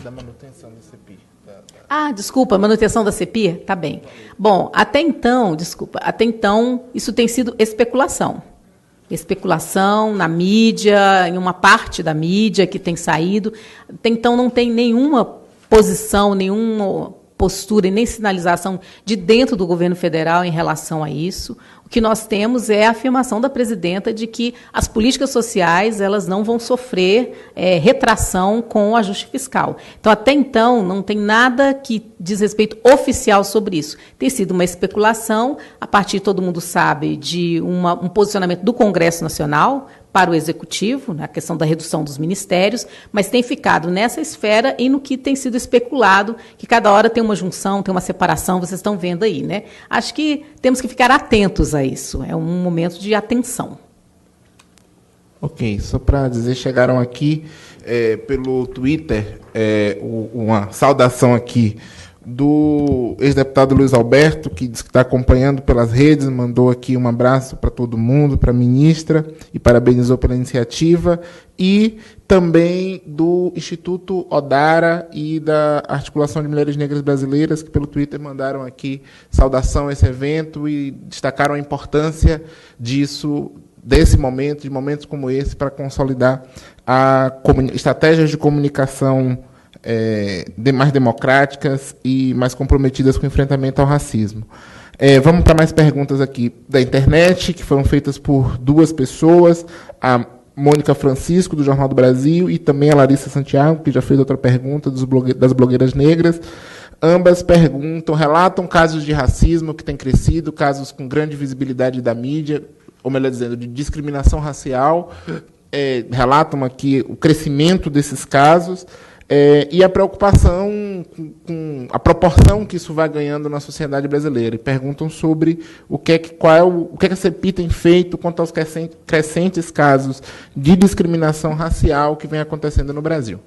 Da manutenção da CPI. Desculpa, manutenção da CPI? Tá bem. Bom, até então, isso tem sido especulação. Especulação na mídia, em uma parte da mídia que tem saído. Até então não tem nenhuma posição, nenhuma postura e nem sinalização de dentro do governo federal em relação a isso. O que nós temos é a afirmação da presidenta de que as políticas sociais elas não vão sofrer retração com o ajuste fiscal. Então, até então, não tem nada que diz respeito oficial sobre isso. Tem sido uma especulação, a partir, todo mundo sabe, de um posicionamento do Congresso Nacional para o Executivo, na questão da redução dos ministérios, mas tem ficado nessa esfera e no que tem sido especulado, que cada hora tem uma junção, tem uma separação, vocês estão vendo aí, né? Acho que temos que ficar atentos a isso, é um momento de atenção. Ok, só para dizer, chegaram aqui pelo Twitter uma saudação aqui do ex-deputado Luiz Alberto, que diz que está acompanhando pelas redes, mandou aqui um abraço para todo mundo, para a ministra, e parabenizou pela iniciativa, e também do Instituto Odara e da Articulação de Mulheres Negras Brasileiras, que pelo Twitter mandaram aqui saudação a esse evento e destacaram a importância disso, desse momento, de momentos como esse, para consolidar estratégias de comunicação mais democráticas e mais comprometidas com o enfrentamento ao racismo. Vamos para mais perguntas aqui da internet, que foram feitas por duas pessoas, a Mônica Francisco, do Jornal do Brasil, e também a Larissa Santiago, que já fez outra pergunta das blogueiras negras. Ambas relatam casos de racismo que têm crescido, casos com grande visibilidade da mídia, ou melhor dizendo, de discriminação racial, relatam aqui o crescimento desses casos, e a preocupação com a proporção que isso vai ganhando na sociedade brasileira. E perguntam sobre o que a CPI tem feito quanto aos crescentes casos de discriminação racial que vem acontecendo no Brasil.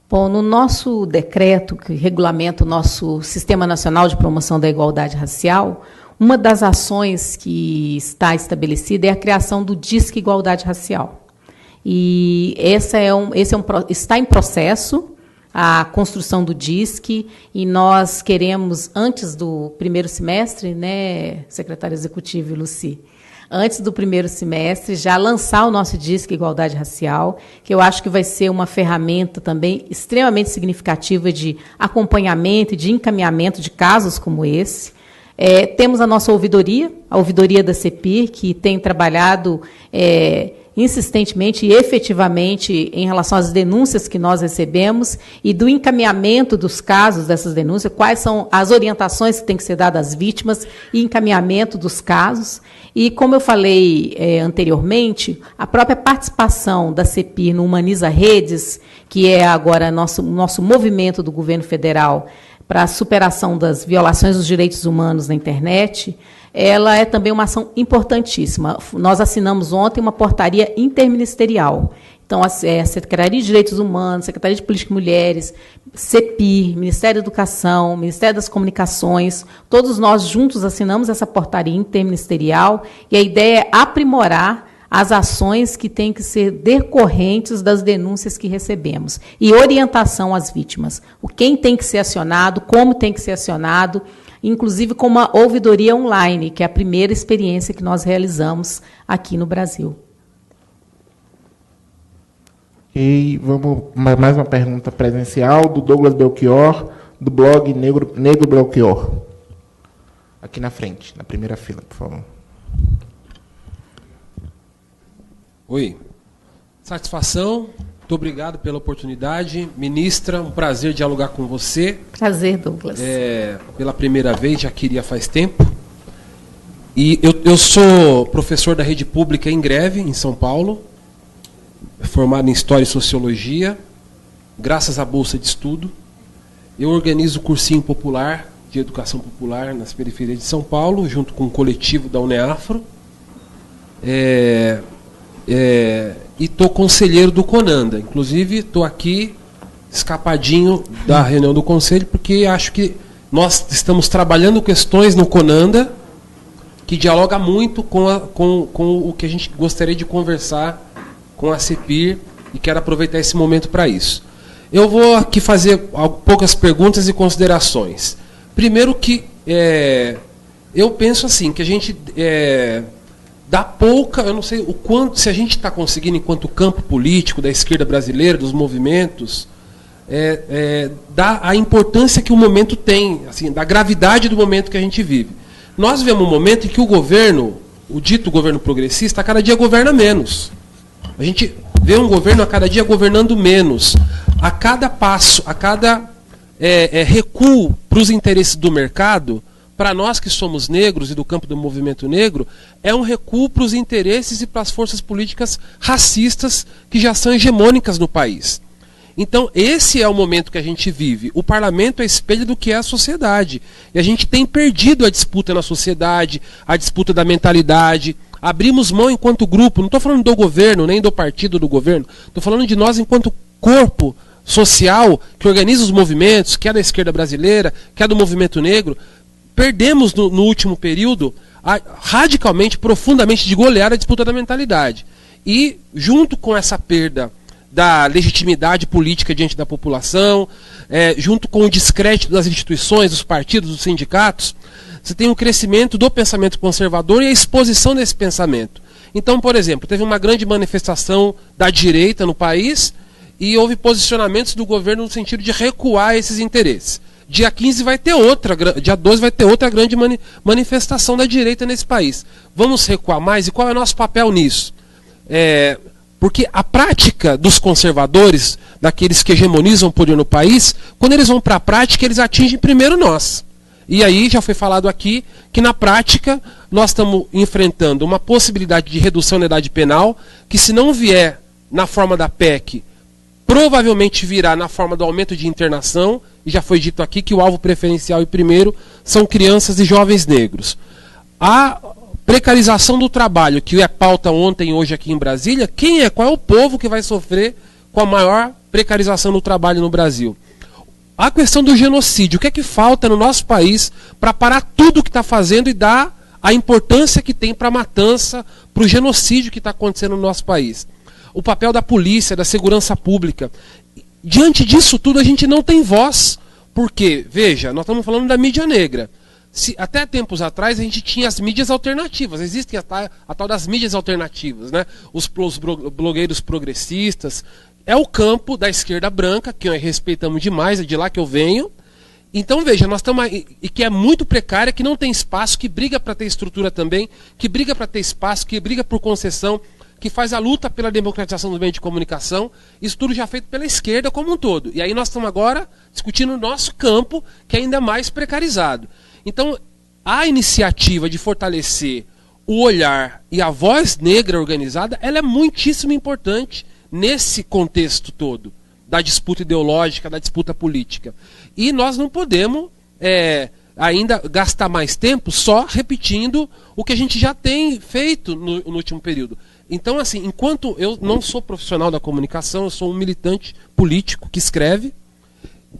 Bom, no nosso decreto que regulamenta o nosso Sistema Nacional de Promoção da Igualdade Racial, uma das ações que está estabelecida é a criação do Disque Igualdade Racial. E está em processo a construção do DISC, e nós queremos, antes do primeiro semestre, né, secretária executiva Luci, antes do primeiro semestre, já lançar o nosso DISC Igualdade Racial, que eu acho que vai ser uma ferramenta também extremamente significativa de acompanhamento e de encaminhamento de casos como esse. Temos a nossa ouvidoria, a ouvidoria da CPI, que tem trabalhado insistentemente e efetivamente em relação às denúncias que nós recebemos e do encaminhamento dos casos dessas denúncias, quais são as orientações que têm que ser dadas às vítimas e encaminhamento dos casos. E, como eu falei anteriormente, a própria participação da CPI no Humaniza Redes, que é agora nosso movimento do governo federal para a superação das violações dos direitos humanos na internet, ela é também uma ação importantíssima. Nós assinamos ontem uma portaria interministerial. Então, a Secretaria de Direitos Humanos, Secretaria de Política e Mulheres, CPI, Ministério da Educação, Ministério das Comunicações, todos nós juntos assinamos essa portaria interministerial, e a ideia é aprimorar as ações que têm que ser decorrentes das denúncias que recebemos e orientação às vítimas. Quem tem que ser acionado, como tem que ser acionado, inclusive com uma ouvidoria online, que é a primeira experiência que nós realizamos aqui no Brasil. E vamos mais uma pergunta presencial do Douglas Belchior, do blog Negro Belchior. Aqui na frente, na primeira fila, por favor. Oi. Satisfação. Muito obrigado pela oportunidade. Ministra, um prazer dialogar com você. Prazer, Douglas. Pela primeira vez, já queria faz tempo. E eu sou professor da rede pública em Greve, em São Paulo, formado em História e Sociologia, graças à Bolsa de Estudo. Eu organizo o cursinho popular, de educação popular, nas periferias de São Paulo, junto com o coletivo da UNEAFRO. E estou conselheiro do CONANDA. Inclusive, estou aqui escapadinho da reunião do conselho, porque acho que nós estamos trabalhando questões no CONANDA que dialoga muito com o que a gente gostaria de conversar com a CPI e quero aproveitar esse momento para isso. Eu vou aqui fazer poucas perguntas e considerações. Primeiro que eu penso assim, que a gente dá pouca, eu não sei o quanto, se a gente está conseguindo, enquanto campo político da esquerda brasileira, dos movimentos, dá a importância que o momento tem, assim, da gravidade do momento que a gente vive. Nós vivemos um momento em que o governo, o dito governo progressista, a cada dia governa menos. A gente vê um governo a cada dia governando menos. A cada passo, a cada recuo para os interesses do mercado, para nós que somos negros e do campo do movimento negro, é um recuo para os interesses e para as forças políticas racistas que já são hegemônicas no país. Então, esse é o momento que a gente vive. O parlamento é espelho do que é a sociedade. E a gente tem perdido a disputa na sociedade, a disputa da mentalidade. Abrimos mão enquanto grupo, não estou falando do governo, nem do partido do governo, estou falando de nós enquanto corpo social que organiza os movimentos, que é da esquerda brasileira, que é do movimento negro. Perdemos no último período, radicalmente, profundamente, de golear a disputa da mentalidade. E, junto com essa perda da legitimidade política diante da população, junto com o descrédito das instituições, dos partidos, dos sindicatos, você tem um crescimento do pensamento conservador e a exposição desse pensamento. Então, por exemplo, teve uma grande manifestação da direita no país e houve posicionamentos do governo no sentido de recuar esses interesses. Dia 15 vai ter outra, dia 12 vai ter outra grande manifestação da direita nesse país. Vamos recuar mais? E qual é o nosso papel nisso? Porque a prática dos conservadores, daqueles que hegemonizam o poder no país, quando eles vão para a prática, eles atingem primeiro nós. E aí já foi falado aqui que na prática nós estamos enfrentando uma possibilidade de redução da idade penal, que se não vier na forma da PEC, provavelmente virá na forma do aumento de internação, e já foi dito aqui que o alvo preferencial e primeiro são crianças e jovens negros. A precarização do trabalho, que é pauta ontem e hoje aqui em Brasília, qual é o povo que vai sofrer com a maior precarização do trabalho no Brasil? A questão do genocídio, o que é que falta no nosso país para parar tudo o que está fazendo e dar a importância que tem para a matança, para o genocídio que está acontecendo no nosso país? O papel da polícia, da segurança pública. Diante disso tudo a gente não tem voz, porque, veja, nós estamos falando da mídia negra. Até tempos atrás a gente tinha as mídias alternativas, existem a tal das mídias alternativas, né? Os blogueiros progressistas, é o campo da esquerda branca, que nós respeitamos demais, é de lá que eu venho. Então veja, nós estamos aí, e que é muito precária, que não tem espaço, que briga para ter estrutura também, que briga para ter espaço, que briga por concessão, que faz a luta pela democratização do meio de comunicação, isso tudo já feito pela esquerda como um todo. E aí nós estamos agora discutindo o nosso campo, que é ainda mais precarizado. Então, a iniciativa de fortalecer o olhar e a voz negra organizada, ela é muitíssimo importante nesse contexto todo, da disputa ideológica, da disputa política. E nós não podemos ainda gastar mais tempo só repetindo o que a gente já tem feito no último período. Então, assim, enquanto eu não sou profissional da comunicação, eu sou um militante político que escreve,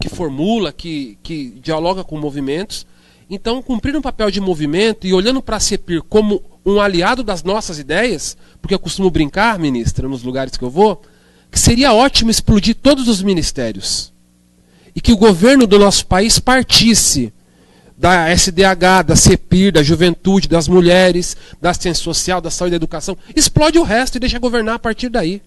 que formula, que dialoga com movimentos. Então, cumprir um papel de movimento e olhando para a CEPIR como um aliado das nossas ideias, porque eu costumo brincar, ministra, nos lugares que eu vou, que seria ótimo explodir todos os ministérios. E que o governo do nosso país partisse da SDH, da CEPIR, da juventude, das mulheres, da assistência social, da saúde e da educação. Explode o resto e deixa governar a partir daí.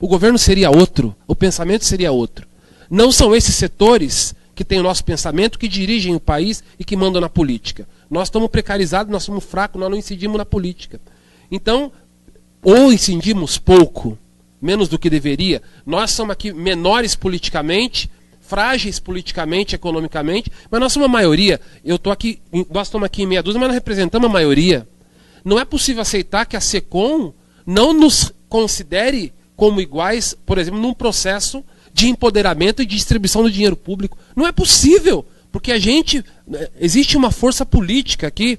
O governo seria outro, o pensamento seria outro. Não são esses setores que têm o nosso pensamento, que dirigem o país e que mandam na política. Nós estamos precarizados, nós somos fracos, nós não incidimos na política. Então, ou incidimos pouco, menos do que deveria, nós somos aqui menores politicamente, frágeis politicamente, economicamente, mas nós somos a maioria. Nós estamos aqui em meia dúzia, mas nós representamos a maioria. Não é possível aceitar que a SECOM não nos considere como iguais, por exemplo, num processo de empoderamento e de distribuição do dinheiro público. Não é possível, porque existe uma força política aqui,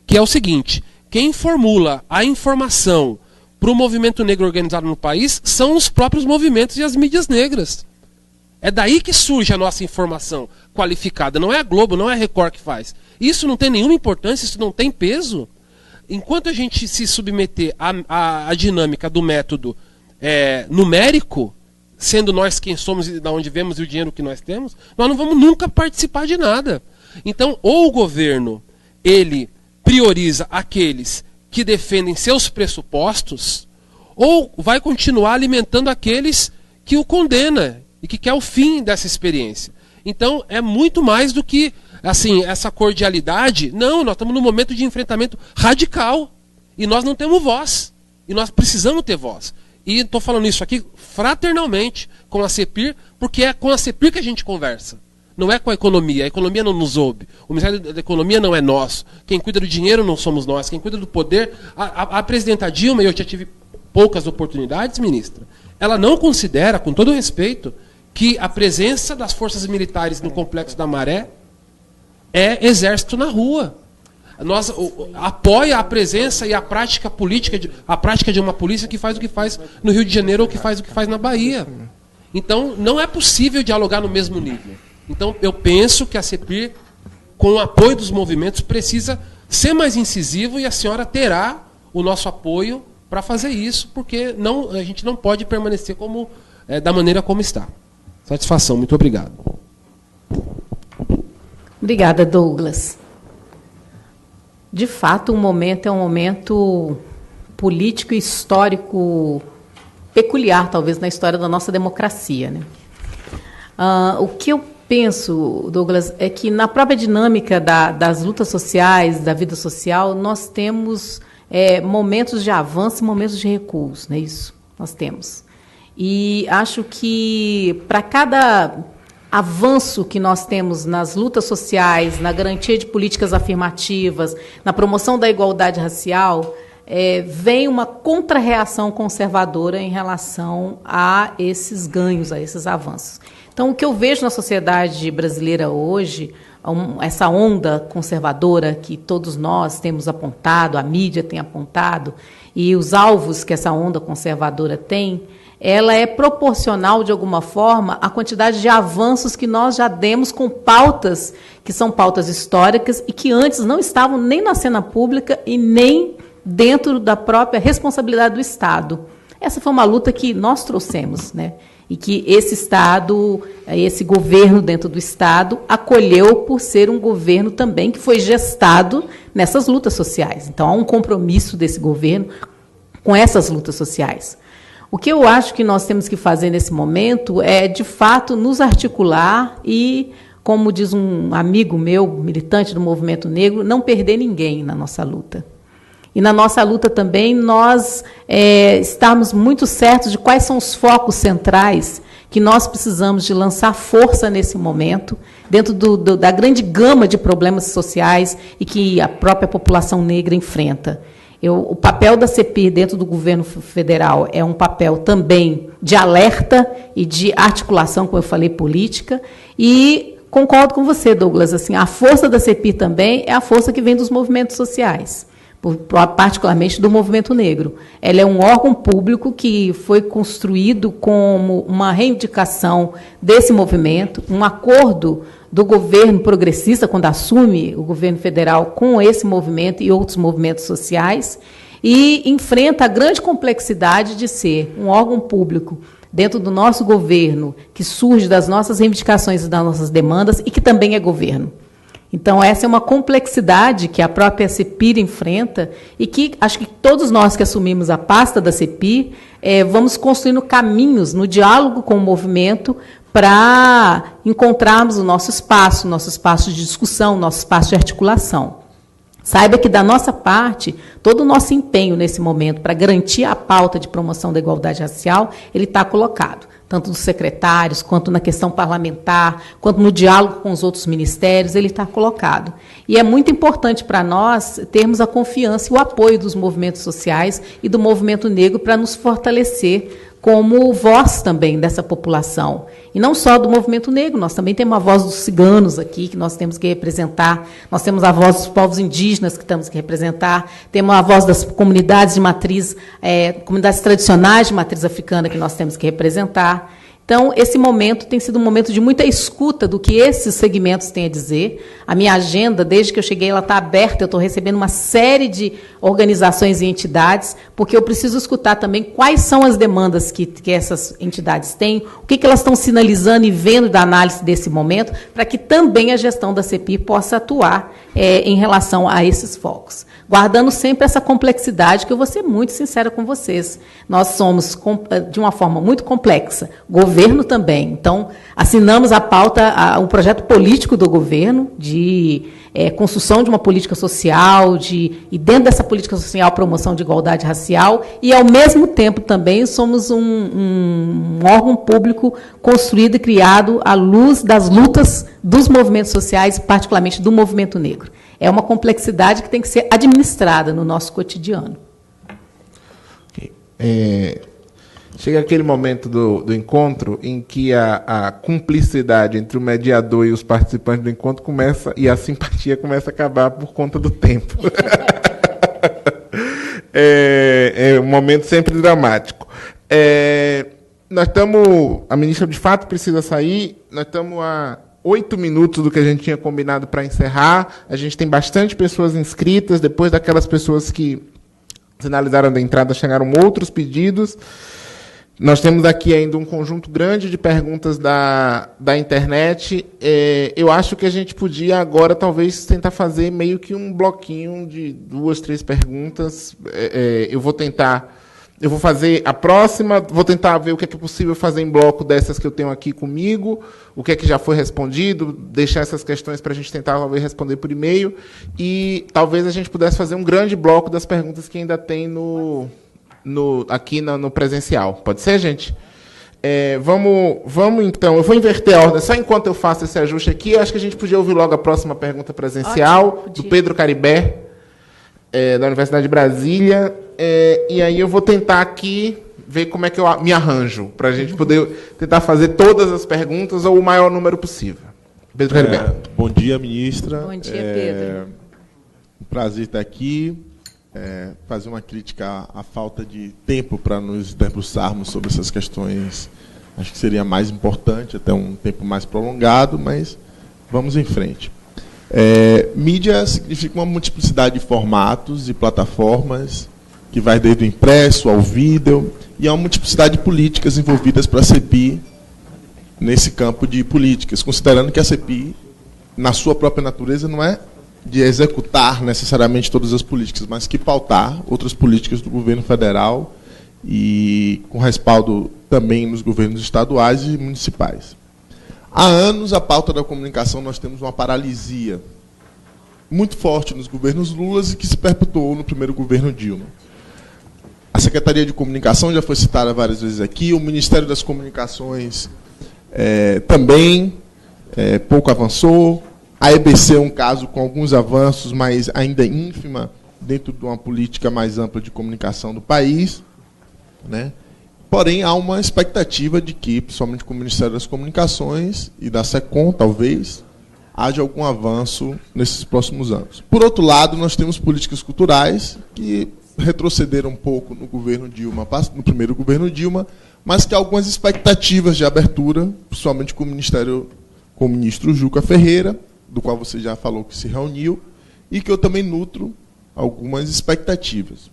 que é o seguinte: quem formula a informação para o movimento negro organizado no país são os próprios movimentos e as mídias negras. É daí que surge a nossa informação qualificada. Não é a Globo, não é a Record que faz. Isso não tem nenhuma importância, isso não tem peso. Enquanto a gente se submeter à dinâmica do método numérico, sendo nós quem somos e de onde vemos e o dinheiro que nós temos, nós não vamos nunca participar de nada. Então, ou o governo, ele prioriza aqueles que defendem seus pressupostos, ou vai continuar alimentando aqueles que o condenam e que quer o fim dessa experiência. Então, é muito mais do que assim, essa cordialidade. Não, nós estamos num momento de enfrentamento radical. E nós não temos voz. E nós precisamos ter voz. E estou falando isso aqui fraternalmente com a CEPIR, porque é com a CEPIR que a gente conversa. Não é com a economia não nos ouve. O Ministério da Economia não é nosso. Quem cuida do dinheiro não somos nós. Quem cuida do poder... A presidenta Dilma, eu já tive poucas oportunidades, ministra, ela não considera, com todo respeito, que a presença das forças militares no Complexo da Maré é exército na rua. Nós apoia a presença e a prática política, a prática de uma polícia que faz o que faz no Rio de Janeiro ou que faz o que faz na Bahia. Então, não é possível dialogar no mesmo nível. Então, eu penso que a CEPIR, com o apoio dos movimentos, precisa ser mais incisivo e a senhora terá o nosso apoio para fazer isso, porque a gente não pode permanecer da maneira como está. Satisfação, muito obrigado. Obrigada, Douglas. De fato, o momento é um momento político e histórico peculiar, talvez, na história da nossa democracia, né? O que eu penso, Douglas, é que na própria dinâmica das lutas sociais, da vida social, nós temos momentos de avanço e momentos de recuos, não é isso? Nós temos. E acho que para cada avanço que nós temos nas lutas sociais, na garantia de políticas afirmativas, na promoção da igualdade racial, vem uma contra-reação conservadora em relação a esses ganhos, a esses avanços. Então, o que eu vejo na sociedade brasileira hoje, essa onda conservadora que todos nós temos apontado, a mídia tem apontado, e os alvos que essa onda conservadora tem, ela é proporcional, de alguma forma, à quantidade de avanços que nós já demos com pautas que são pautas históricas e que antes não estavam nem na cena pública e nem dentro da própria responsabilidade do Estado. Essa foi uma luta que nós trouxemos, né? E que esse Estado, esse governo dentro do Estado, acolheu por ser um governo também que foi gestado nessas lutas sociais. Então, há um compromisso desse governo com essas lutas sociais. O que eu acho que nós temos que fazer nesse momento é, de fato, nos articular e, como diz um amigo meu, militante do movimento negro, não perder ninguém na nossa luta. E na nossa luta também nós estamos muito certos de quais são os focos centrais que nós precisamos de lançar força nesse momento, dentro da grande gama de problemas sociais e que a própria população negra enfrenta. O papel da CEPIR dentro do governo federal é um papel também de alerta e de articulação, como eu falei, política, e concordo com você, Douglas, assim, a força da CEPIR também é a força que vem dos movimentos sociais, particularmente do movimento negro. Ela é um órgão público que foi construído como uma reivindicação desse movimento, um acordo do governo progressista, quando assume o governo federal com esse movimento e outros movimentos sociais, e enfrenta a grande complexidade de ser um órgão público dentro do nosso governo, que surge das nossas reivindicações e das nossas demandas, e que também é governo. Então, essa é uma complexidade que a própria CEPIR enfrenta e que acho que todos nós que assumimos a pasta da CEPIR vamos construindo caminhos no diálogo com o movimento para encontrarmos o nosso espaço de discussão, nosso espaço de articulação. Saiba que, da nossa parte, todo o nosso empenho nesse momento para garantir a pauta de promoção da igualdade racial, ele está colocado, tanto dos secretários, quanto na questão parlamentar, quanto no diálogo com os outros ministérios, ele está colocado. E é muito importante para nós termos a confiança e o apoio dos movimentos sociais e do movimento negro para nos fortalecer como voz também dessa população. E não só do movimento negro, nós também temos a voz dos ciganos aqui, que nós temos que representar, nós temos a voz dos povos indígenas que temos que representar, temos a voz das comunidades de matriz, comunidades tradicionais de matriz africana que nós temos que representar. Então, esse momento tem sido um momento de muita escuta do que esses segmentos têm a dizer. A minha agenda, desde que eu cheguei, ela está aberta. Eu estou recebendo uma série de organizações e entidades, porque eu preciso escutar também quais são as demandas que essas entidades têm, o que elas estão sinalizando e vendo da análise desse momento, para que também a gestão da CEPI possa atuar em relação a esses focos. Guardando sempre essa complexidade, que eu vou ser muito sincera com vocês. Nós somos, de uma forma muito complexa, governo também. Então, assinamos a pauta, um projeto político do governo de construção de uma política social, e dentro dessa política social, promoção de igualdade racial, e, ao mesmo tempo, também somos um órgão público construído e criado à luz das lutas dos movimentos sociais, particularmente do movimento negro. É uma complexidade que tem que ser administrada no nosso cotidiano. Okay. Chega aquele momento do encontro em que a cumplicidade entre o mediador e os participantes do encontro começa, e a simpatia começa a acabar por conta do tempo. É um momento sempre dramático. Nós estamos... A ministra, de fato, precisa sair. Nós estamos a 8 minutos do que a gente tinha combinado para encerrar. A gente tem bastante pessoas inscritas. Depois daquelas pessoas que sinalizaram da entrada, chegaram outros pedidos. Nós temos aqui ainda um conjunto grande de perguntas da internet. Eu acho que a gente podia agora, talvez, tentar fazer meio que um bloquinho de 2, 3 perguntas. Eu vou fazer a próxima, vou tentar ver o que é possível fazer em bloco dessas que eu tenho aqui comigo, o que é que já foi respondido, deixar essas questões para a gente tentar, talvez, responder por e-mail, e talvez a gente pudesse fazer um grande bloco das perguntas que ainda tem aqui no presencial. Pode ser, gente? Vamos, então, eu vou inverter a ordem, só enquanto eu faço esse ajuste aqui, eu acho que a gente podia ouvir logo a próxima pergunta presencial, do Pedro Caribé, da Universidade de Brasília. E aí eu vou tentar aqui ver como é que eu me arranjo, para a gente poder tentar fazer todas as perguntas ou o maior número possível. Pedro Caribé. Bom dia, ministra. Bom dia, Pedro. Um prazer estar aqui. Fazer uma crítica à falta de tempo para nos debruçarmos sobre essas questões. Acho que seria mais importante, até um tempo mais prolongado, mas vamos em frente. Mídia significa uma multiplicidade de formatos e plataformas, que vai desde o impresso ao vídeo, e há uma multiplicidade de políticas envolvidas para a CEPI nesse campo de políticas, considerando que a CEPI, na sua própria natureza, não é de executar necessariamente todas as políticas, mas que pautar outras políticas do governo federal e com respaldo também nos governos estaduais e municipais. Há anos, a pauta da comunicação, nós temos uma paralisia muito forte nos governos Lula e que se perpetuou no primeiro governo Dilma. A Secretaria de Comunicação já foi citada várias vezes aqui, o Ministério das Comunicações também pouco avançou. A EBC é um caso com alguns avanços, mas ainda ínfima, dentro de uma política mais ampla de comunicação do país, né? Porém, há uma expectativa de que, principalmente com o Ministério das Comunicações e da SECOM, talvez, haja algum avanço nesses próximos anos. Por outro lado, nós temos políticas culturais que retrocederam um pouco no governo Dilma, no primeiro governo Dilma, mas que há algumas expectativas de abertura, principalmente com o ministro Juca Ferreira, do qual você já falou que se reuniu, e que eu também nutro algumas expectativas.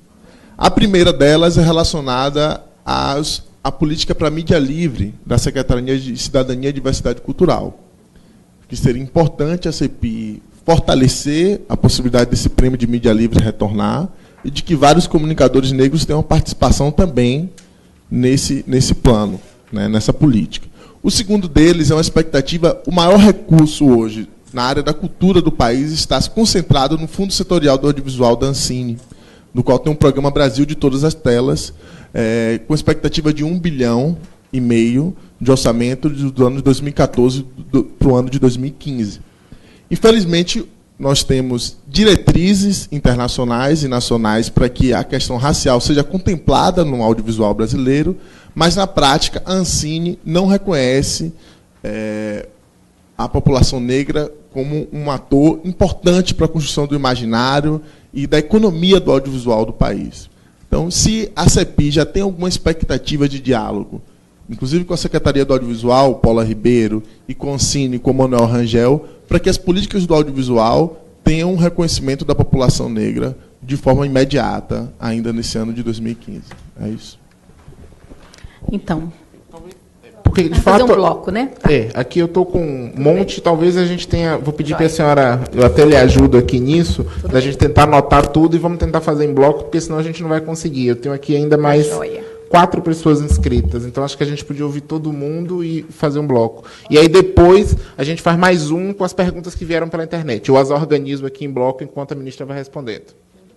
A primeira delas é relacionada à política para a mídia livre da Secretaria de Cidadania e Diversidade Cultural, que seria importante a CEPI fortalecer a possibilidade desse prêmio de mídia livre retornar e de que vários comunicadores negros tenham participação também nesse plano, né, nessa política. O segundo deles é uma expectativa, o maior recurso hoje na área da cultura do país está concentrado no Fundo Setorial do Audiovisual da Ancine, no qual tem um programa Brasil de Todas as Telas, com expectativa de 1,5 bilhão de orçamento do ano de 2014 para o ano de 2015. Infelizmente, nós temos diretrizes internacionais e nacionais para que a questão racial seja contemplada no audiovisual brasileiro, mas, na prática, a Ancine não reconhece a população negra como um ator importante para a construção do imaginário e da economia do audiovisual do país. Então, se a CEPI já tem alguma expectativa de diálogo inclusive com a Secretaria do Audiovisual, Paula Ribeiro, e com o Cine, com o Manuel Rangel, para que as políticas do audiovisual tenham um reconhecimento da população negra de forma imediata, ainda nesse ano de 2015. É isso. Então, porque, de vamos fato, fazer um bloco, né? Aqui eu estou com um monte, talvez a gente tenha... Vou pedir para a senhora, eu até lhe ajudo aqui nisso, da gente tentar anotar tudo e vamos tentar fazer em bloco, porque senão a gente não vai conseguir. Eu tenho aqui ainda mais 4 pessoas inscritas, então acho que a gente podia ouvir todo mundo e fazer um bloco. E aí depois a gente faz mais um com as perguntas que vieram pela internet. Eu as organizo aqui em bloco enquanto a ministra vai respondendo.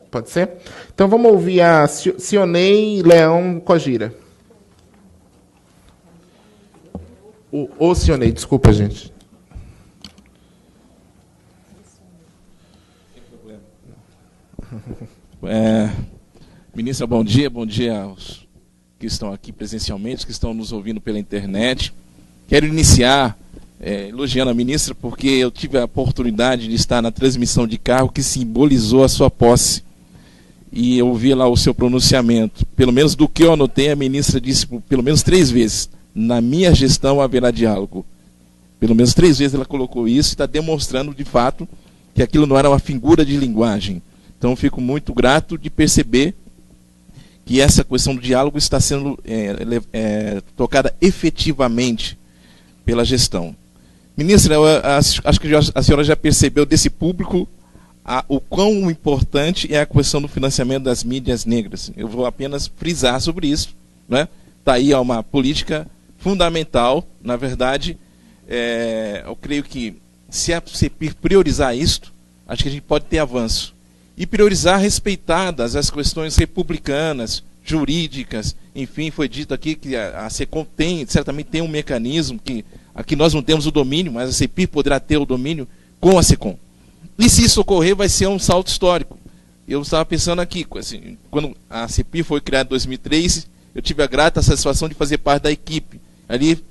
Pode ser? Então vamos ouvir a Cionei Leão Cogira. O Cionei, desculpa, gente. Ministra, bom dia aos que estão aqui presencialmente, que estão nos ouvindo pela internet. Quero iniciar elogiando a ministra, porque eu tive a oportunidade de estar na transmissão de carro que simbolizou a sua posse. E eu ouvi lá o seu pronunciamento. Pelo menos do que eu anotei, a ministra disse pelo menos 3 vezes: na minha gestão haverá diálogo. Pelo menos 3 vezes ela colocou isso e está demonstrando, de fato, que aquilo não era uma figura de linguagem. Então, fico muito grato de perceber que essa questão do diálogo está sendo tocada efetivamente pela gestão. Ministra, acho que a senhora já percebeu desse público o quão importante é a questão do financiamento das mídias negras. Eu vou apenas frisar sobre isso. Está aí uma política fundamental. Na verdade, eu creio que se a CEPIR priorizar isto, acho que a gente pode ter avanço. E priorizar respeitadas as questões republicanas, jurídicas, enfim, foi dito aqui que a SECOM certamente tem um mecanismo que aqui nós não temos o domínio, mas a CEPIR poderá ter o domínio com a SECOM. E se isso ocorrer, vai ser um salto histórico. Eu estava pensando aqui, assim, quando a CEPIR foi criada em 2003, eu tive a grata satisfação de fazer parte da equipe. Ali,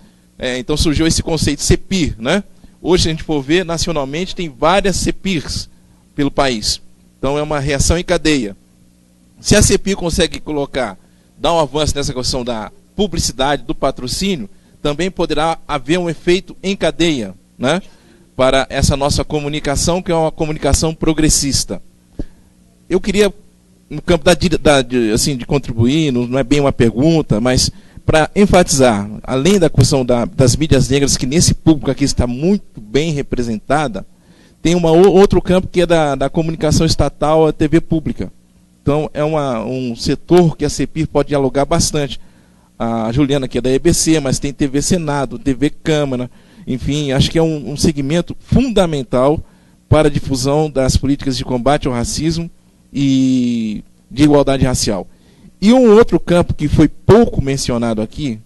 então surgiu esse conceito de CEPIR, né? Hoje, se a gente for ver, nacionalmente tem várias CEPIRs pelo país. Então é uma reação em cadeia. Se a CEPIR consegue dar um avanço nessa questão da publicidade, do patrocínio, também poderá haver um efeito em cadeia, né, para essa nossa comunicação, que é uma comunicação progressista. Eu queria, no campo de contribuir, não é bem uma pergunta, mas para enfatizar, além da questão das mídias negras, que nesse público aqui está muito bem representada, tem outro campo que é da comunicação estatal, a TV pública. Então, é um setor que a CEPIR pode dialogar bastante. A Juliana, que é da EBC, mas tem TV Senado, TV Câmara, enfim, acho que é um segmento fundamental para a difusão das políticas de combate ao racismo e de igualdade racial. E um outro campo que foi pouco mencionado aqui,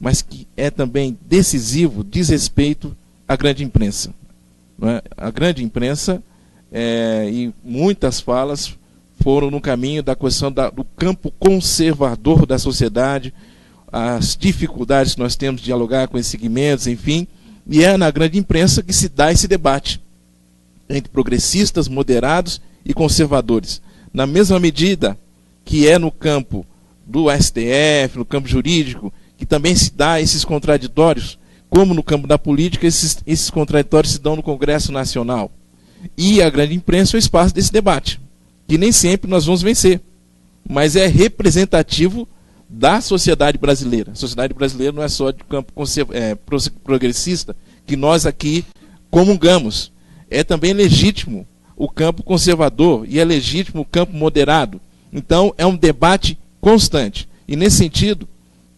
mas que é também decisivo, diz respeito à grande imprensa. A grande imprensa, e muitas falas foram no caminho da questão do campo conservador da sociedade, as dificuldades que nós temos de dialogar com esses segmentos, enfim, e é na grande imprensa que se dá esse debate entre progressistas, moderados e conservadores. Na mesma medida que é no campo do STF, no campo jurídico, que também se dá esses contraditórios, como no campo da política, esses contraditórios se dão no Congresso Nacional. E a grande imprensa é o espaço desse debate, que nem sempre nós vamos vencer, mas é representativo da sociedade brasileira. A sociedade brasileira não é só de campo progressista, que nós aqui comungamos. É também legítimo o campo conservador e é legítimo o campo moderado. Então, é um debate constante. E, nesse sentido,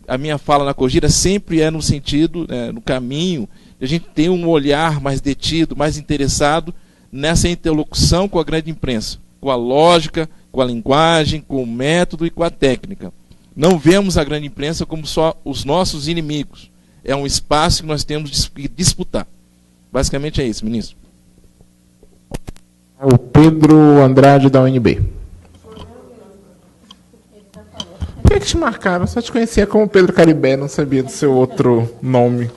a minha fala na Cogira sempre é no sentido, no caminho, de a gente ter um olhar mais detido, mais interessado nessa interlocução com a grande imprensa, com a lógica, com a linguagem, com o método e com a técnica. Não vemos a grande imprensa como só os nossos inimigos. É um espaço que nós temos que disputar. Basicamente é isso, ministro. O Pedro Andrade, da UNB. Por que te marcaram? Eu só te conhecia como Pedro Caribé, não sabia do seu outro nome.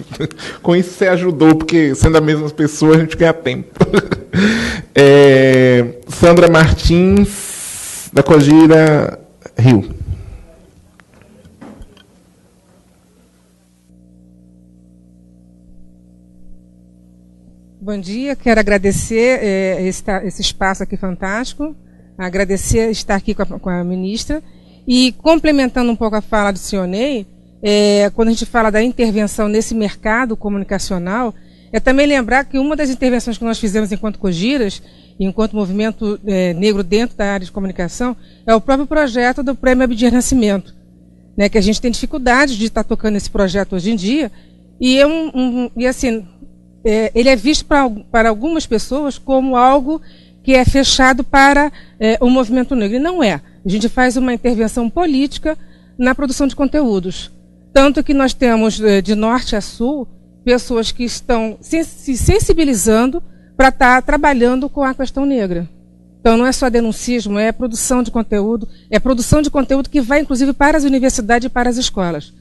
Com isso você ajudou, porque sendo a mesma pessoa a gente ganha tempo. Sandra Martins, da Cogira, Rio. Bom dia, quero agradecer esse espaço aqui fantástico, agradecer estar aqui com a ministra e complementando um pouco a fala do senhor Ney, quando a gente fala da intervenção nesse mercado comunicacional, é também lembrar que uma das intervenções que nós fizemos enquanto Cogiras, enquanto movimento negro dentro da área de comunicação, é o próprio projeto do Prêmio Abdias Nascimento, né, que a gente tem dificuldade de estar tocando esse projeto hoje em dia, e assim, ele é visto para algumas pessoas como algo que é fechado para o movimento negro. E não é. A gente faz uma intervenção política na produção de conteúdos. Tanto que nós temos, de norte a sul, pessoas que estão se sensibilizando para estar trabalhando com a questão negra. Então, não é só denuncismo, é produção de conteúdo que vai, inclusive, para as universidades e para as escolas.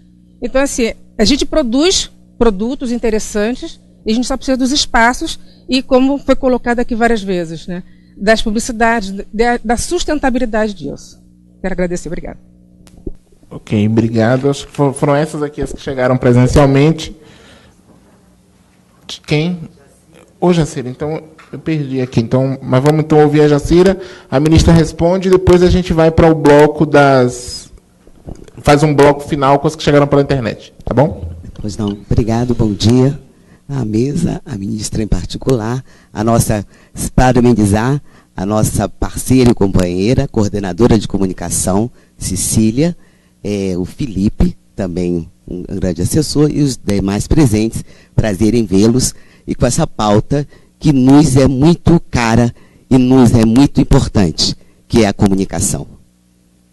Então, assim, a gente produz produtos interessantes e a gente só precisa dos espaços e, como foi colocado aqui várias vezes, né, das publicidades, da sustentabilidade disso. Quero agradecer, obrigado. Ok, obrigado. Acho que foram essas aqui as que chegaram presencialmente. De quem? Ô, Jacira, então eu perdi aqui. Então, mas vamos então ouvir a Jacira. A ministra responde e depois a gente vai para o bloco faz um bloco final com as que chegaram pela internet. Tá bom? Pois não. Obrigado, bom dia. À mesa, a ministra em particular, para amenizar, a nossa parceira e companheira, coordenadora de comunicação, Cecília, o Felipe, também um grande assessor, e os demais presentes, prazer em vê-los, e com essa pauta que nos é muito cara e nos é muito importante, que é a comunicação.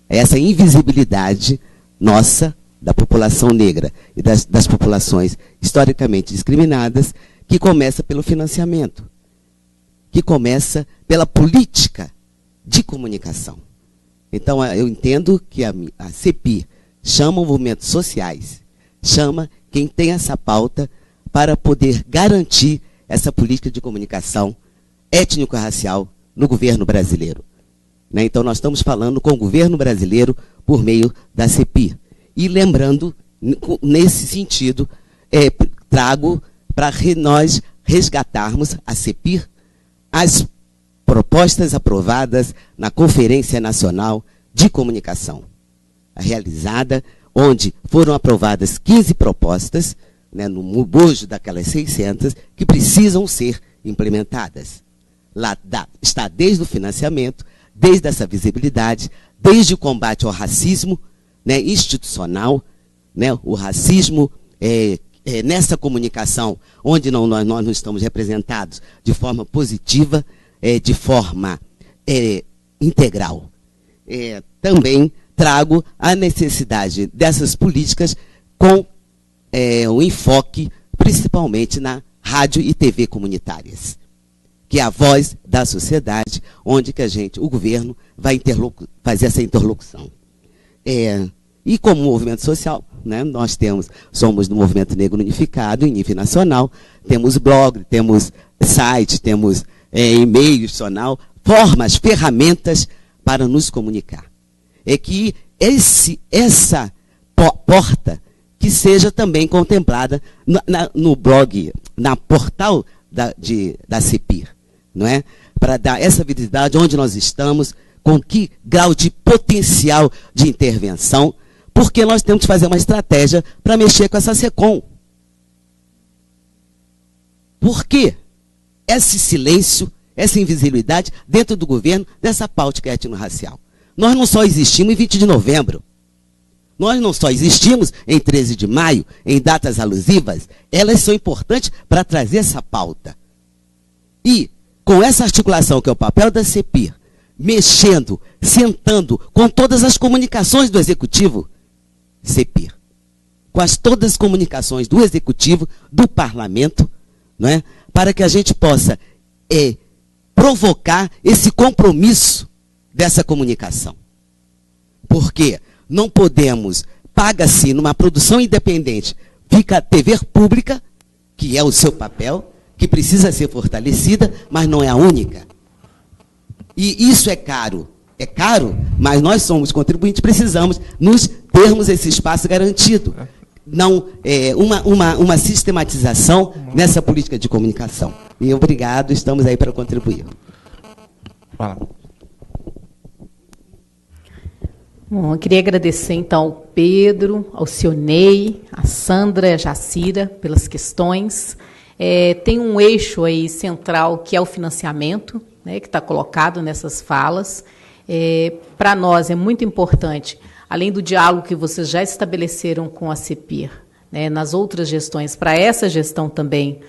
Essa invisibilidade nossa, da população negra e das populações historicamente discriminadas, que começa pelo financiamento, que começa pela política de comunicação. Então, eu entendo que a CEPIR chama movimentos sociais, chama quem tem essa pauta para poder garantir essa política de comunicação étnico-racial no governo brasileiro. Né? Então, nós estamos falando com o governo brasileiro por meio da CEPIR. E lembrando, nesse sentido, trago para nós resgatarmos a CEPIR as propostas aprovadas na Conferência Nacional de Comunicação, realizada, onde foram aprovadas 15 propostas, né, no bojo daquelas 600, que precisam ser implementadas. Lá está desde o financiamento, desde essa visibilidade, desde o combate ao racismo, né, institucional, né, o racismo nessa comunicação, onde nós não estamos representados de forma positiva, de forma integral. Também trago a necessidade dessas políticas com o enfoque, principalmente na rádio e TV comunitárias, que é a voz da sociedade, onde que o governo vai fazer essa interlocução. E como movimento social, né, nós somos do Movimento Negro Unificado, em nível nacional, temos blog, temos site, temos e-mail institucional, formas, ferramentas para nos comunicar. É que essa porta que seja também contemplada no blog, na portal da CEPIR, não é? Para dar essa visibilidade onde nós estamos, com que grau de potencial de intervenção, porque nós temos que fazer uma estratégia para mexer com essa SECOM. Por quê? Esse silêncio, essa invisibilidade dentro do governo dessa pauta étnico-racial. Nós não só existimos em 20 de novembro. Nós não só existimos em 13 de maio, em datas alusivas, elas são importantes para trazer essa pauta. E, com essa articulação, que é o papel da CEPIR, mexendo, sentando com todas as comunicações do Executivo, CEPIR, com todas as comunicações do Executivo, do Parlamento, não é? Para que a gente possa provocar esse compromisso dessa comunicação. Porque não podemos, paga-se numa produção independente, fica a TV pública, que é o seu papel, que precisa ser fortalecida, mas não é a única. E isso é caro, mas nós somos contribuintes, precisamos termos esse espaço garantido. uma sistematização nessa política de comunicação. E obrigado, estamos aí para contribuir. Fala. Bom, eu queria agradecer, então, ao Pedro, ao Sionei, a Sandra e a Jacira pelas questões. Tem um eixo aí central, que é o financiamento, né, que está colocado nessas falas. Para nós é muito importante, além do diálogo que vocês já estabeleceram com a CEPIR, né, nas outras gestões, para essa gestão também,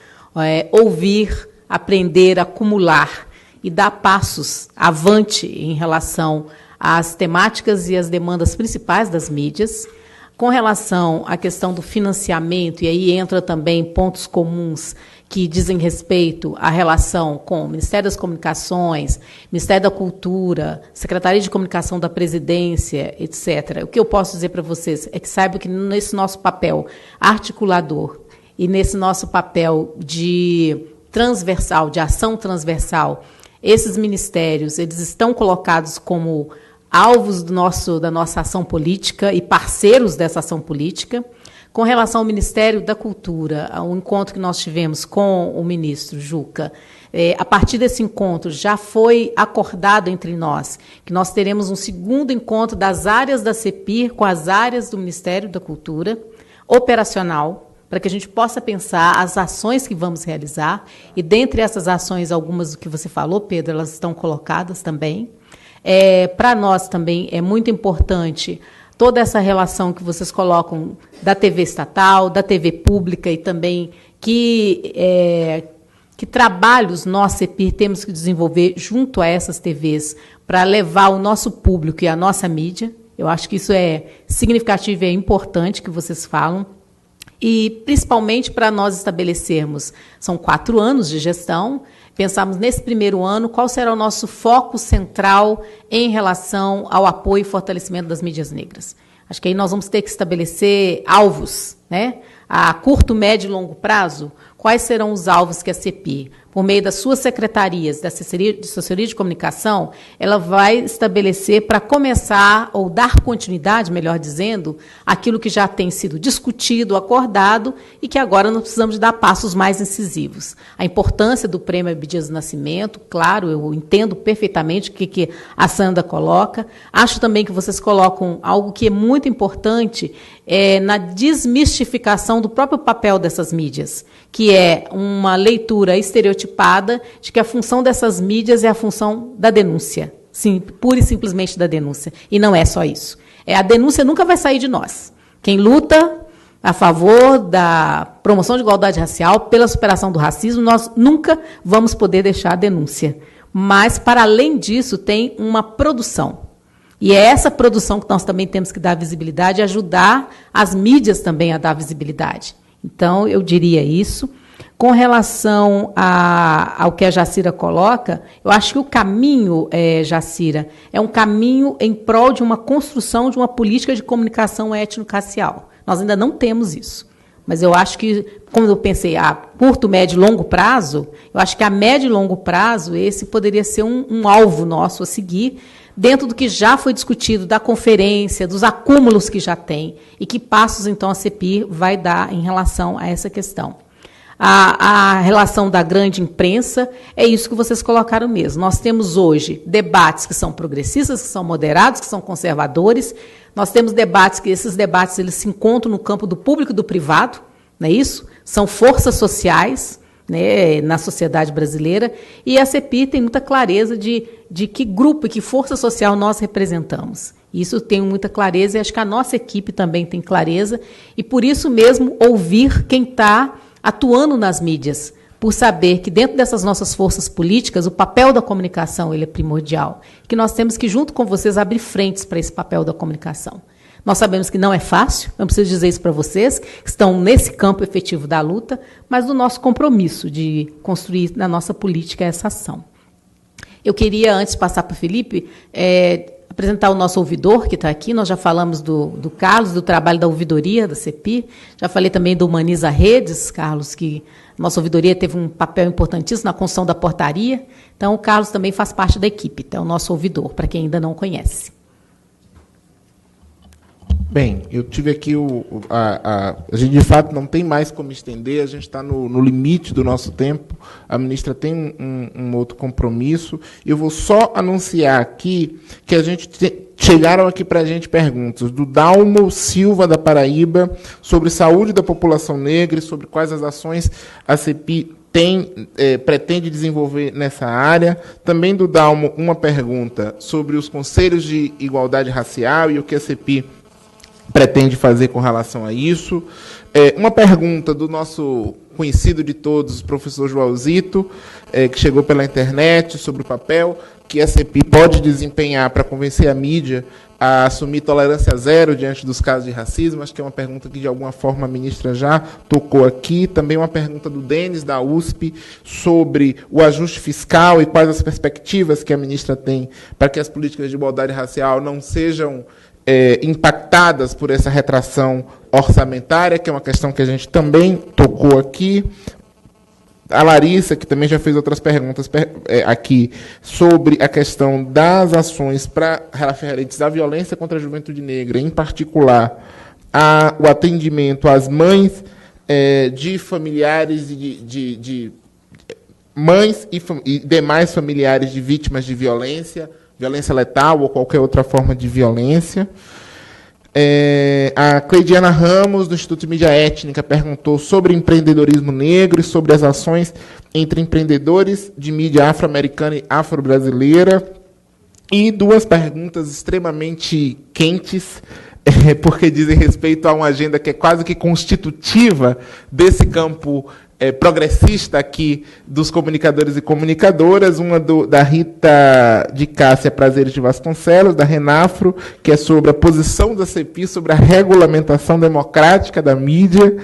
ouvir, aprender, acumular e dar passos avante em relação às temáticas e às demandas principais das mídias. Com relação à questão do financiamento, e aí entra também pontos comuns que dizem respeito à relação com o Ministério das Comunicações, Ministério da Cultura, Secretaria de Comunicação da Presidência, etc. O que eu posso dizer para vocês é que saibam que nesse nosso papel articulador e nesse nosso papel de transversal, de ação transversal, esses ministérios eles estão colocados como alvos da nossa ação política e parceiros dessa ação política. Com relação ao Ministério da Cultura, ao encontro que nós tivemos com o ministro Juca, a partir desse encontro já foi acordado entre nós que nós teremos um segundo encontro das áreas da CEPIR com as áreas do Ministério da Cultura, operacional, para que a gente possa pensar as ações que vamos realizar, e dentre essas ações, algumas do que você falou, Pedro, elas estão colocadas também. Para nós também é muito importante toda essa relação que vocês colocam da TV estatal, da TV pública, e também que trabalhos nós, CEPIR, temos que desenvolver junto a essas TVs para levar o nosso público e a nossa mídia. Eu acho que isso é significativo e é importante que vocês falam. E, principalmente, para nós estabelecermos, são 4 anos de gestão, pensarmos nesse primeiro ano qual será o nosso foco central em relação ao apoio e fortalecimento das mídias negras. Acho que aí nós vamos ter que estabelecer alvos, né? A curto, médio e longo prazo, quais serão os alvos que a CEPIR, por meio das suas secretarias, da assessoria de comunicação, ela vai estabelecer para começar, ou dar continuidade, melhor dizendo, aquilo que já tem sido discutido, acordado, e que agora nós precisamos de dar passos mais incisivos. A importância do Prêmio Abdias do Nascimento, claro, eu entendo perfeitamente o que a Sandra coloca. Acho também que vocês colocam algo que é muito importante, na desmistificação do próprio papel dessas mídias, que é uma leitura estereotipada de que a função dessas mídias é a função da denúncia, sim, pura e simplesmente da denúncia. E não é só isso. A denúncia nunca vai sair de nós. Quem luta a favor da promoção de igualdade racial, pela superação do racismo, nós nunca vamos poder deixar a denúncia. Mas, para além disso, tem uma produção. E é essa produção que nós também temos que dar visibilidade e ajudar as mídias também a dar visibilidade. Então, eu diria isso. Com relação ao que a Jacira coloca, eu acho que o caminho, Jacira, é um caminho em prol de uma construção de uma política de comunicação étnico-racial. Nós ainda não temos isso. Mas eu acho que, como eu pensei, a curto, médio e longo prazo, eu acho que a médio e longo prazo, esse poderia ser um alvo nosso a seguir, dentro do que já foi discutido, da conferência, dos acúmulos que já tem, e que passos, então, a CEPIR vai dar em relação a essa questão. A relação da grande imprensa, é isso que vocês colocaram mesmo. Nós temos hoje debates que são progressistas, que são moderados, que são conservadores. Nós temos debates que esses debates eles se encontram no campo do público e do privado, não é isso? São forças sociais, né, na sociedade brasileira, e a CEPIR tem muita clareza de que grupo e que força social nós representamos. Isso tem muita clareza, e acho que a nossa equipe também tem clareza, e por isso mesmo ouvir quem está atuando nas mídias, por saber que dentro dessas nossas forças políticas, o papel da comunicação ele é primordial, que nós temos que, junto com vocês, abrir frentes para esse papel da comunicação. Nós sabemos que não é fácil, não preciso dizer isso para vocês, que estão nesse campo efetivo da luta, mas do nosso compromisso de construir na nossa política essa ação. Eu queria, antes de passar para o Felipe, apresentar o nosso ouvidor, que está aqui. Nós já falamos do Carlos, do trabalho da ouvidoria, da CEPIR. Já falei também do Humaniza Redes, Carlos, que a nossa ouvidoria teve um papel importantíssimo na construção da portaria. Então, o Carlos também faz parte da equipe, então, é o nosso ouvidor, para quem ainda não conhece. Bem, eu tive aqui a gente de fato não tem mais como estender, a gente está no limite do nosso tempo, a ministra tem um outro compromisso. Eu vou só anunciar aqui que chegaram aqui para a gente perguntas do Dalmo Silva, da Paraíba, sobre saúde da população negra e sobre quais as ações a CEPI pretende desenvolver nessa área. Também do Dalmo uma pergunta sobre os conselhos de igualdade racial e o que a CEPI pretende fazer com relação a isso. Uma pergunta do nosso conhecido de todos, o professor Joãozito, que chegou pela internet, sobre o papel que a CEPI pode desempenhar para convencer a mídia a assumir tolerância zero diante dos casos de racismo. Acho que é uma pergunta que, de alguma forma, a ministra já tocou aqui. Também uma pergunta do Denis, da USP, sobre o ajuste fiscal e quais as perspectivas que a ministra tem para que as políticas de igualdade racial não sejam impactadas por essa retração orçamentária, que é uma questão que a gente também tocou aqui. A Larissa, que também já fez outras perguntas aqui, sobre a questão das ações referentes à violência contra a juventude negra, em particular, o atendimento às mães de familiares de mães e demais familiares de vítimas de violência letal ou qualquer outra forma de violência. A Cleidiana Ramos, do Instituto de Mídia Étnica, perguntou sobre empreendedorismo negro e sobre as ações entre empreendedores de mídia afro-americana e afro-brasileira. E duas perguntas extremamente quentes, porque dizem respeito a uma agenda que é quase que constitutiva desse campo progressista aqui dos comunicadores e comunicadoras, uma da Rita de Cássia Prazeres de Vasconcelos, da Renafro, que é sobre a posição da CEPI sobre a regulamentação democrática da mídia,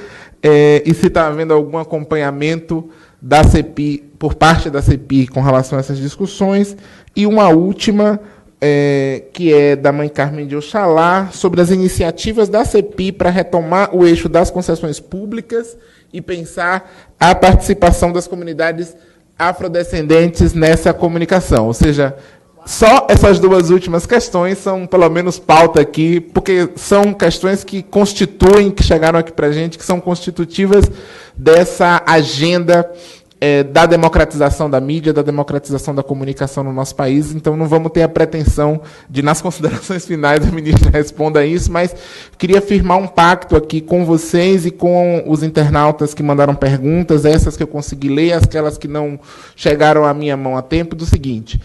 e se está havendo algum acompanhamento da CEPI, por parte da CEPI, com relação a essas discussões. E uma última, que é da mãe Carmen de Oxalá, sobre as iniciativas da CEPI para retomar o eixo das concessões públicas e pensar a participação das comunidades afrodescendentes nessa comunicação. Ou seja, só essas duas últimas questões são, pelo menos, pauta aqui, porque são questões que chegaram aqui para a gente, que são constitutivas dessa agenda da democratização da mídia, da democratização da comunicação no nosso país. Então, não vamos ter a pretensão de, nas considerações finais, a ministra responda a isso, mas queria firmar um pacto aqui com vocês e com os internautas que mandaram perguntas, essas que eu consegui ler, aquelas que não chegaram à minha mão a tempo, do seguinte: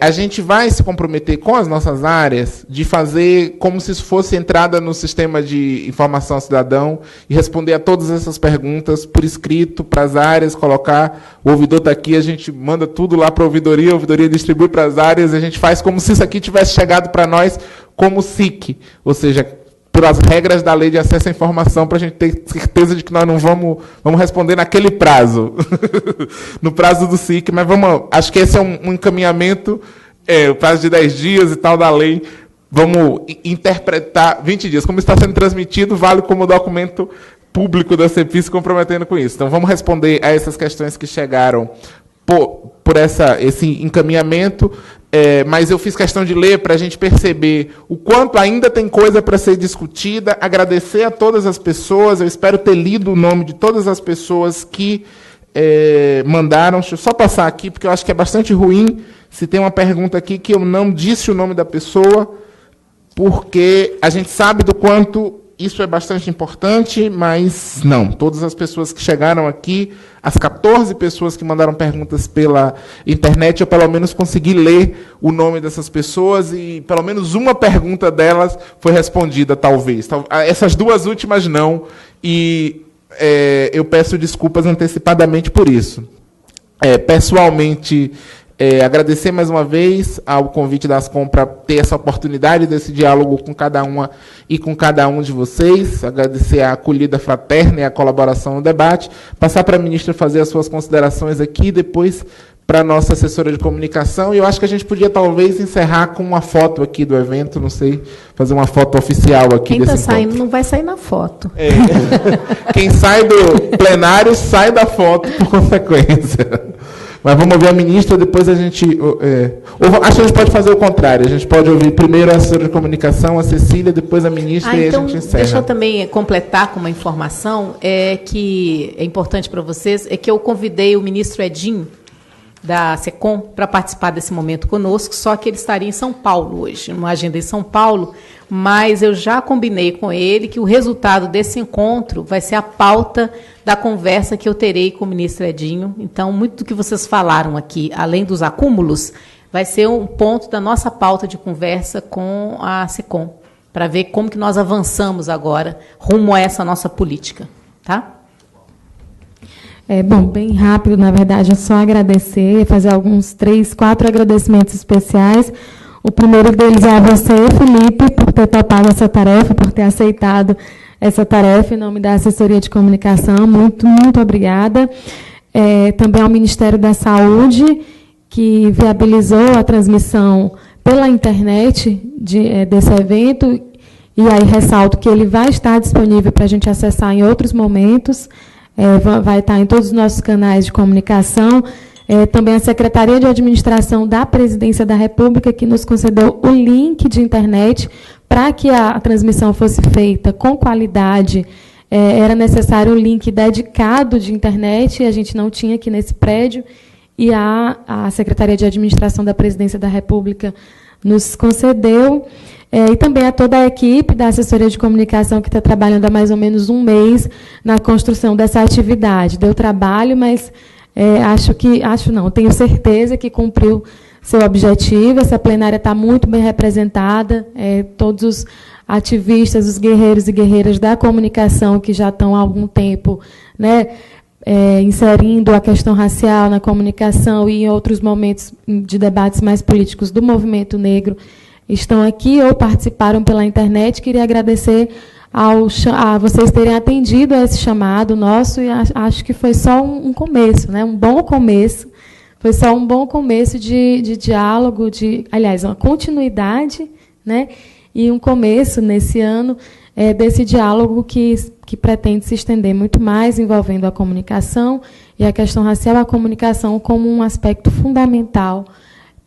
a gente vai se comprometer com as nossas áreas de fazer como se isso fosse entrada no sistema de informação ao cidadão e responder a todas essas perguntas por escrito para as áreas, colocar, o ouvidor está aqui, a gente manda tudo lá para a ouvidoria distribui para as áreas, a gente faz como se isso aqui tivesse chegado para nós como SIC, ou seja, por as regras da lei de acesso à informação, para a gente ter certeza de que nós não vamos responder naquele prazo, no prazo do SIC, mas acho que esse é um encaminhamento, o prazo de 10 dias e tal da lei, vamos interpretar 20 dias. Como está sendo transmitido, vale como documento público da CEPI se comprometendo com isso. Então, vamos responder a essas questões que chegaram por esse encaminhamento, mas eu fiz questão de ler para a gente perceber o quanto ainda tem coisa para ser discutida, agradecer a todas as pessoas, eu espero ter lido o nome de todas as pessoas que mandaram. Deixa eu só passar aqui, porque eu acho que é bastante ruim se tem uma pergunta aqui que eu não disse o nome da pessoa, porque a gente sabe do quanto isso é bastante importante, mas não. Todas as pessoas que chegaram aqui, as 14 pessoas que mandaram perguntas pela internet, eu pelo menos consegui ler o nome dessas pessoas e pelo menos uma pergunta delas foi respondida, talvez. Essas duas últimas não, e eu peço desculpas antecipadamente por isso. Pessoalmente, agradecer mais uma vez ao convite da Ascom para ter essa oportunidade desse diálogo com cada uma e com cada um de vocês, agradecer a acolhida fraterna e a colaboração no debate, passar para a ministra fazer as suas considerações aqui, depois para a nossa assessora de comunicação, e eu acho que a gente podia talvez encerrar com uma foto aqui do evento, não sei, fazer uma foto oficial aqui. Quem está saindo não vai sair na foto. Quem sai do plenário sai da foto por consequência. Mas vamos ouvir a ministra, depois a gente... acho que a gente pode fazer o contrário. A gente pode ouvir primeiro a assessora de comunicação, a Cecília, depois a ministra, e então, a gente encerra. Deixa eu também completar com uma informação que é importante para vocês, é que eu convidei o ministro Edinho, da SECOM, para participar desse momento conosco, só que ele estaria em São Paulo hoje, numa agenda em São Paulo, mas eu já combinei com ele que o resultado desse encontro vai ser a pauta da conversa que eu terei com o ministro Edinho. Então, muito do que vocês falaram aqui, além dos acúmulos, vai ser um ponto da nossa pauta de conversa com a SECOM, para ver como que nós avançamos agora rumo a essa nossa política. Tá? Bom, bem rápido, na verdade, é só agradecer, fazer alguns 3, 4 agradecimentos especiais. O primeiro deles é a você, Felipe, por ter topado essa tarefa, por ter aceitado essa tarefa em nome da Assessoria de Comunicação. Muito, muito obrigada. Também ao Ministério da Saúde, que viabilizou a transmissão pela internet desse evento, e aí ressalto que ele vai estar disponível para a gente acessar em outros momentos. Vai estar em todos os nossos canais de comunicação. Também a Secretaria de Administração da Presidência da República, que nos concedeu o link de internet para que a transmissão fosse feita com qualidade. Era necessário um link dedicado de internet, e a gente não tinha aqui nesse prédio, e a Secretaria de Administração da Presidência da República nos concedeu. E também a toda a equipe da Assessoria de Comunicação, que está trabalhando há mais ou menos um mês na construção dessa atividade. Deu trabalho, mas tenho certeza que cumpriu seu objetivo. Essa plenária está muito bem representada, todos os ativistas, os guerreiros e guerreiras da comunicação que já estão há algum tempo, inserindo a questão racial na comunicação e em outros momentos de debates mais políticos do movimento negro, estão aqui ou participaram pela internet. Queria agradecer a vocês terem atendido a esse chamado nosso, e acho que foi só um começo, um bom começo. Foi só um bom começo de diálogo, aliás, uma continuidade, e um começo, nesse ano, desse diálogo que pretende se estender muito mais, envolvendo a comunicação e a questão racial, a comunicação como um aspecto fundamental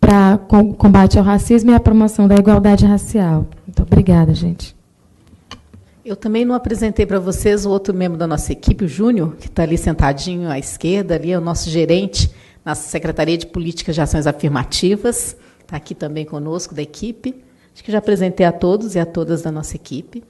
para o combate ao racismo e a promoção da igualdade racial. Muito obrigada, gente. Eu também não apresentei para vocês o outro membro da nossa equipe, o Júnior, que está ali sentadinho à esquerda, ali é o nosso gerente na Secretaria de Políticas de Ações Afirmativas, está aqui também conosco, da equipe. Acho que já apresentei a todos e a todas da nossa equipe.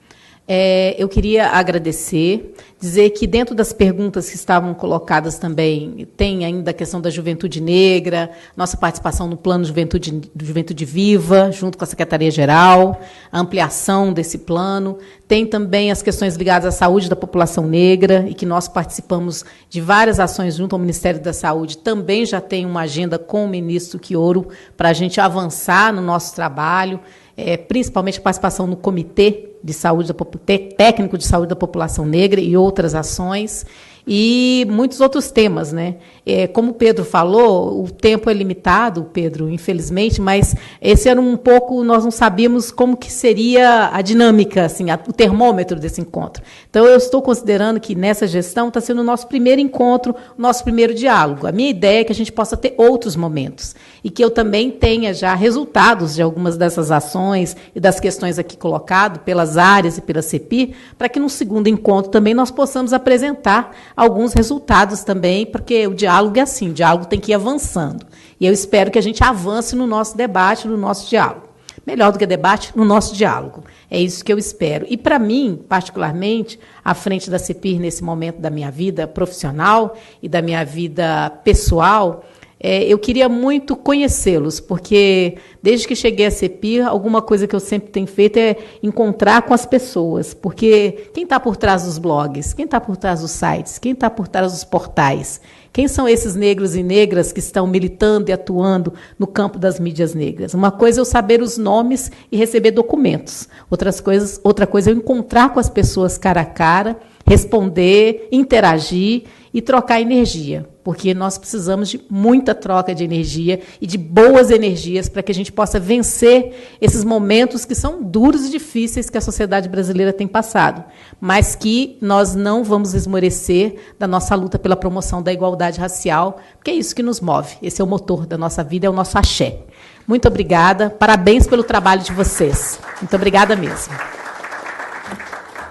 Eu queria agradecer, dizer que dentro das perguntas que estavam colocadas também tem ainda a questão da juventude negra, nossa participação no plano Juventude Viva, junto com a Secretaria-Geral, a ampliação desse plano. Tem também as questões ligadas à saúde da população negra, e que nós participamos de várias ações junto ao Ministério da Saúde. Também já tem uma agenda com o ministro Quioro para a gente avançar no nosso trabalho, principalmente a participação no Comitê de Saúde, técnico de saúde da população negra, e outras ações, e muitos outros temas, como o Pedro falou, o tempo é limitado, Pedro, infelizmente, mas esse era um pouco, nós não sabíamos como que seria a dinâmica, assim, o termômetro desse encontro. Então, eu estou considerando que nessa gestão está sendo o nosso primeiro encontro, o nosso primeiro diálogo. A minha ideia é que a gente possa ter outros momentos, e que eu também tenha já resultados de algumas dessas ações e das questões aqui colocadas pelas áreas e pela CEPIR, para que no segundo encontro também nós possamos apresentar alguns resultados também, porque o diálogo é assim, o diálogo tem que ir avançando. E eu espero que a gente avance no nosso debate, no nosso diálogo. Melhor do que debate, no nosso diálogo. É isso que eu espero. E, para mim, particularmente, à frente da CEPIR, nesse momento da minha vida profissional e da minha vida pessoal, eu queria muito conhecê-los, porque, desde que cheguei à CEPIR, alguma coisa que eu sempre tenho feito é encontrar com as pessoas, porque quem está por trás dos blogs, quem está por trás dos sites, quem está por trás dos portais, quem são esses negros e negras que estão militando e atuando no campo das mídias negras? Uma coisa é eu saber os nomes e receber documentos. Outra coisa é eu encontrar com as pessoas cara a cara, responder, interagir e trocar energia, porque nós precisamos de muita troca de energia e de boas energias para que a gente possa vencer esses momentos que são duros e difíceis que a sociedade brasileira tem passado, mas que nós não vamos esmorecer da nossa luta pela promoção da igualdade racial, porque é isso que nos move, esse é o motor da nossa vida, é o nosso axé. Muito obrigada, parabéns pelo trabalho de vocês. Muito obrigada mesmo.